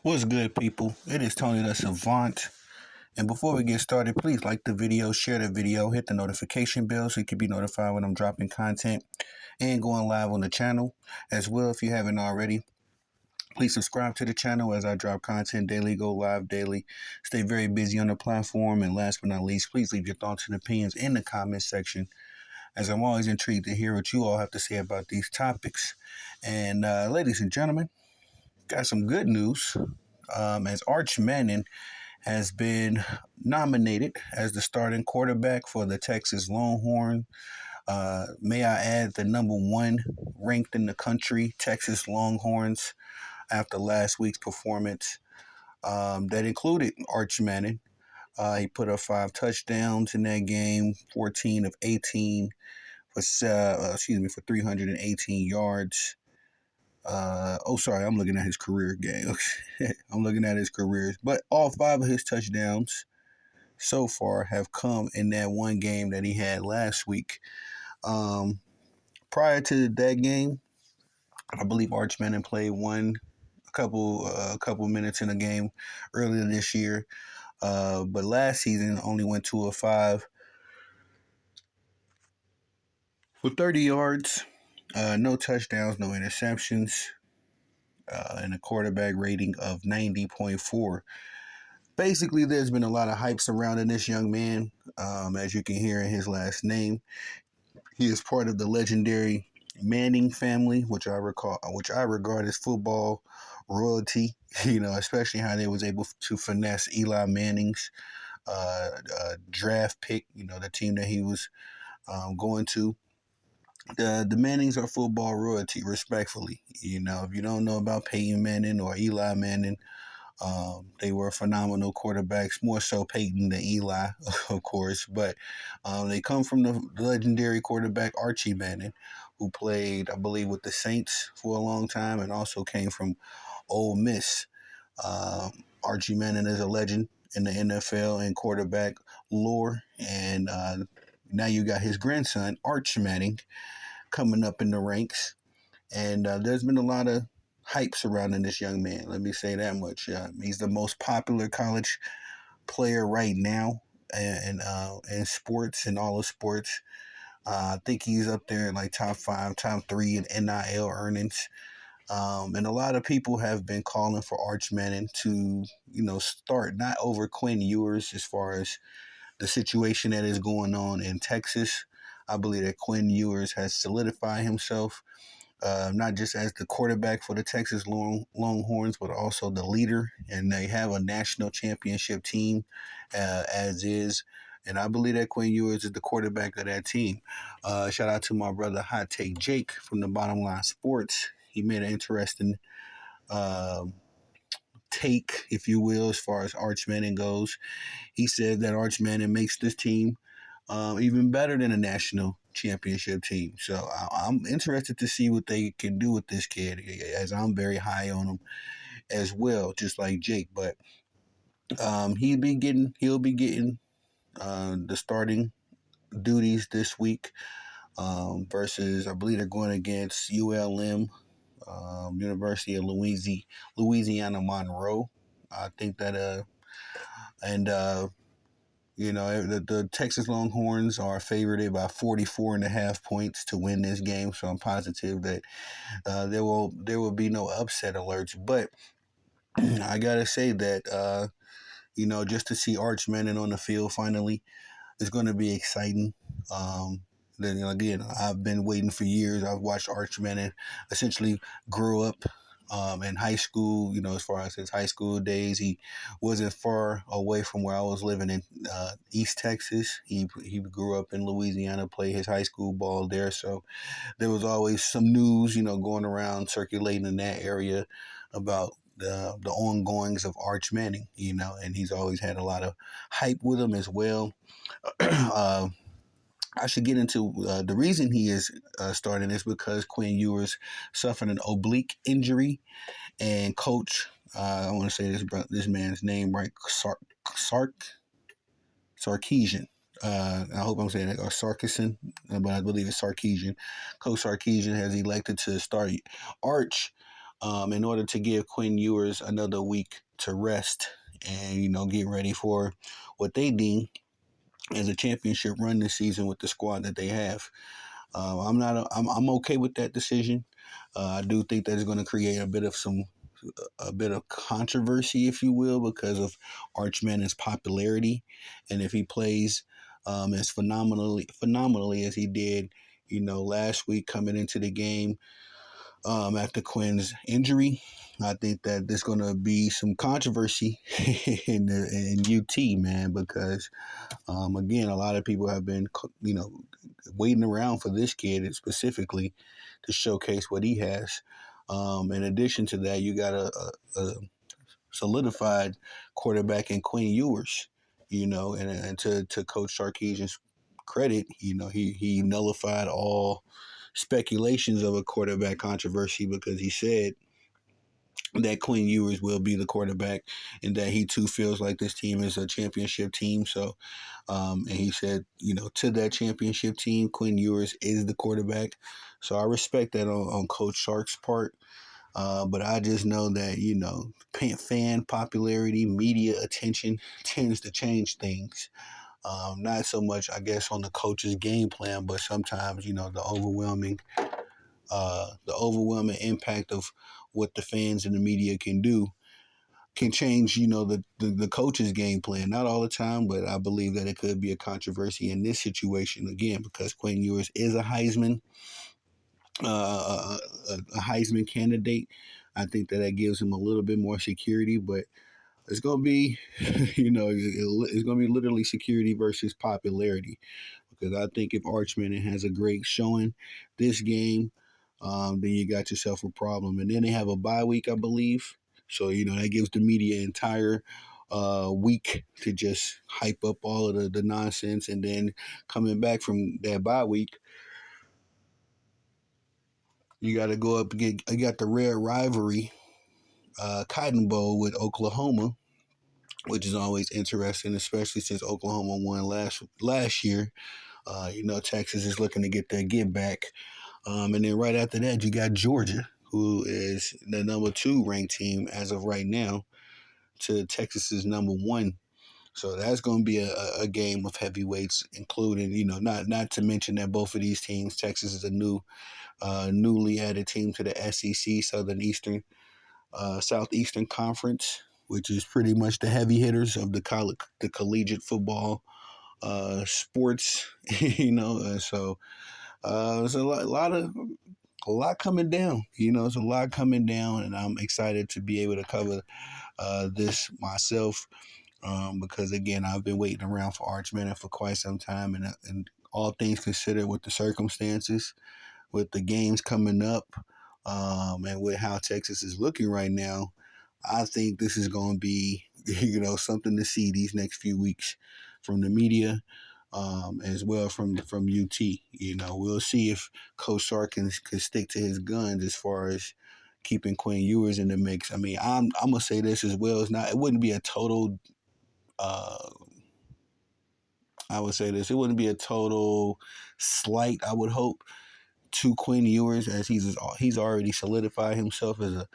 What's good, people? It is Tony the Savant. And before we get started, please like the video, share the video, hit the notification bell so you can be notified when I'm dropping content and going live on the channel. As well, if you haven't already, please subscribe to the channel as I drop content daily, go live daily, stay very busy on the platform. And last but not least, please leave your thoughts and opinions in the comments section, as I'm always intrigued to hear what you all have to say about these topics. And ladies and gentlemen, got some good news. As Arch Manning has been nominated as the starting quarterback for the Texas Longhorn. May I add the number one ranked in the country, Texas Longhorns, after last week's performance. That included Arch Manning. He put up 5 touchdowns in that game, 14 of 18 for 318 yards. Sorry, I'm looking at his career game. I'm looking at his careers. But all 5 of his touchdowns so far have come in that one game that he had last week. Prior to that game, I believe Arch Manning played a couple minutes in a game earlier this year. But last season only went 2 of 5 for 30 yards, no touchdowns, no interceptions, and a quarterback rating of 90.4. Basically, there's been a lot of hype surrounding this young man, as you can hear in his last name. He is part of the legendary Manning family, which I regard as football royalty. Especially how they was able to finesse Eli Manning's draft pick. The team that he was going to. The Mannings are football royalty, respectfully. If you don't know about Peyton Manning or Eli Manning, they were phenomenal quarterbacks, more so Peyton than Eli, of course. But they come from the legendary quarterback Archie Manning, who played, I believe, with the Saints for a long time and also came from Ole Miss. Archie Manning is a legend in the NFL and quarterback lore. And now you got his grandson, Arch Manning, coming up in the ranks. And there's been a lot of hype surrounding this young man. Let me say that much. He's the most popular college player right now in sports, in all of sports. I think he's up there in like top 5, top 3 in NIL earnings. And a lot of people have been calling for Arch Manning to, start not over Quinn Ewers as far as the situation that is going on in Texas. I believe that Quinn Ewers has solidified himself, not just as the quarterback for the Texas Longhorns, but also the leader. And they have a national championship team as is. And I believe that Quinn Ewers is the quarterback of that team. Shout out to my brother Hot Take Jake from the Bottom Line Sports. He made an interesting take, if you will, as far as Arch Manning goes. He said that Arch Manning makes this team even better than a national championship team. So I'm interested to see what they can do with this kid, as I'm very high on him as well, just like Jake. But he'll be getting the starting duties this week versus, I believe they're going against ULM, University of Louisiana Monroe. I think that the Texas Longhorns are favored by 44.5 points to win this game. So I'm positive that there will be no upset alerts. But I gotta say that just to see Arch Manning on the field finally is going to be exciting. Then again, I've been waiting for years. I've watched Arch Manning essentially grow up in high school. As far as his high school days, he wasn't far away from where I was living in East Texas. He grew up in Louisiana, played his high school ball there. So there was always some news, going around circulating in that area about the ongoings of Arch Manning, and he's always had a lot of hype with him as well. I should get into the reason he is starting is because Quinn Ewers suffered an oblique injury, and coach, I want to say this man's name right, Sarkisian. I hope I'm saying that, or Sarkisian, but I believe it's Sarkisian. Coach Sarkisian has elected to start Arch in order to give Quinn Ewers another week to rest and get ready for what they deem as a championship run this season with the squad that they have. I'm not. I'm okay with that decision. I do think that it's going to create a bit of controversy, if you will, because of Archman's popularity, and if he plays as phenomenally as he did, last week coming into the game after Quinn's injury. I think that there's going to be some controversy in UT, man, because again, a lot of people have been, waiting around for this kid specifically to showcase what he has. In addition to that, you got a solidified quarterback in Quinn Ewers, and to Coach Sarkisian's credit, he nullified all speculations of a quarterback controversy because he said that Quinn Ewers will be the quarterback and that he too feels like this team is a championship team. So, and he said, to that championship team, Quinn Ewers is the quarterback. So I respect that on Coach Sark's part. But I just know that, fan popularity, media attention tends to change things. Not so much, I guess, on the coach's game plan, but sometimes, the overwhelming impact of what the fans and the media can do can change, the coach's game plan. Not all the time, but I believe that it could be a controversy in this situation again because Quinn Ewers is a Heisman candidate. I think that gives him a little bit more security, but it's gonna be, it's gonna be literally security versus popularity. Because I think if Archman has a great showing this game, then you got yourself a problem. And then they have a bye week, I believe. So, that gives the media entire week to just hype up all of the nonsense. And then coming back from that bye week, you got to go up again. You got the rare rivalry, Cotton Bowl with Oklahoma, which is always interesting, especially since Oklahoma won last year. Texas is looking to get their get back. And then right after that, you got Georgia, who is the number 2 ranked team as of right now, to Texas's number 1. So that's going to be a game of heavyweights, including, not to mention that both of these teams, Texas is a newly added team to the SEC, Southeastern Conference, which is pretty much the heavy hitters of the collegiate football sports, so there's a lot coming down. It's a lot coming down, and I'm excited to be able to cover this myself because, again, I've been waiting around for Arch Manning for quite some time, and all things considered, with the circumstances, with the games coming up, and with how Texas is looking right now, I think this is going to be, something to see these next few weeks from the media, as well from UT. We'll see if Coach Sark can stick to his guns as far as keeping Quinn Ewers in the mix. I mean, I'm gonna say this as well. It wouldn't be a total. I would say this. It wouldn't be a total slight, I would hope, to Quinn Ewers, as he's already solidified himself as a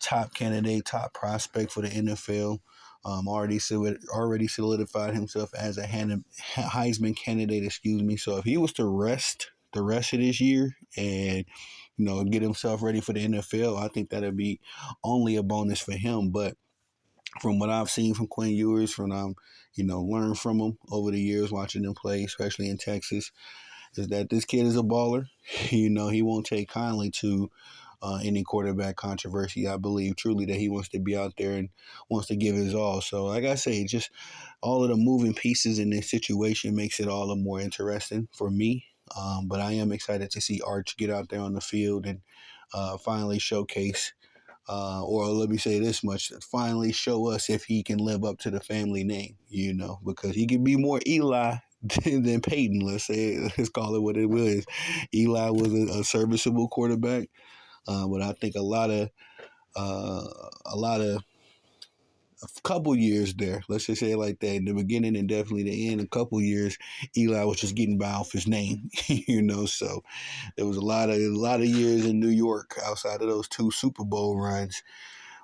top candidate, top prospect for the NFL. Already solidified himself as a Heisman candidate. Excuse me. So if he was to rest the rest of this year and get himself ready for the NFL, I think that'd be only a bonus for him. But from what I've seen from Quinn Ewers, learned from him over the years, watching him play, especially in Texas, is that this kid is a baller. He won't take kindly to any quarterback controversy. I believe truly that he wants to be out there and wants to give his all. So, like I say, just all of the moving pieces in this situation makes it all the more interesting for me. But I am excited to see Arch get out there on the field and finally showcase, or let me say this much, finally show us if he can live up to the family name, because he can be more Eli than Peyton. Let's call it what it was. Eli was a serviceable quarterback, but I think a lot of a couple years there. Let's just say it like that. In the beginning and definitely the end, a couple years, Eli was just getting by off his name, So there was a lot of years in New York outside of those two Super Bowl runs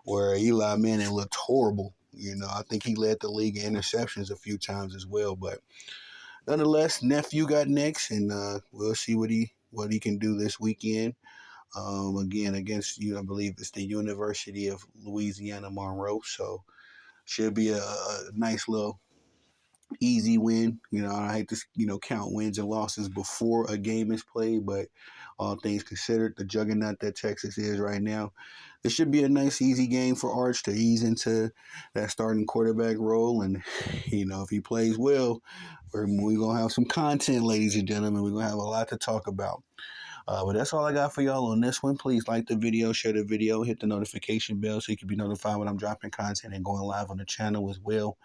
where Eli Manning looked horrible. I think he led the league in interceptions a few times as well. But nonetheless, nephew got next, and we'll see what he can do this weekend. Again, against I believe it's the University of Louisiana Monroe. So should be a nice little easy win. I hate to count wins and losses before a game is played, but all things considered, the juggernaut that Texas is right now, this should be a nice easy game for Arch to ease into that starting quarterback role. And if he plays well, we're gonna have some content, ladies and gentlemen. We're gonna have a lot to talk about. But that's all I got for y'all on this one. Please like the video, share the video, hit the notification bell so you can be notified when I'm dropping content and going live on the channel as well.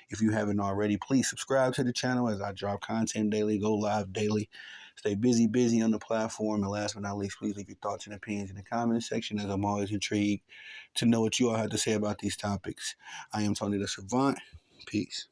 If you haven't already, please subscribe to the channel as I drop content daily, go live daily. Stay busy on the platform. And last but not least, please leave your thoughts and opinions in the comment section, as I'm always intrigued to know what you all have to say about these topics. I am Tony the Savant. Peace.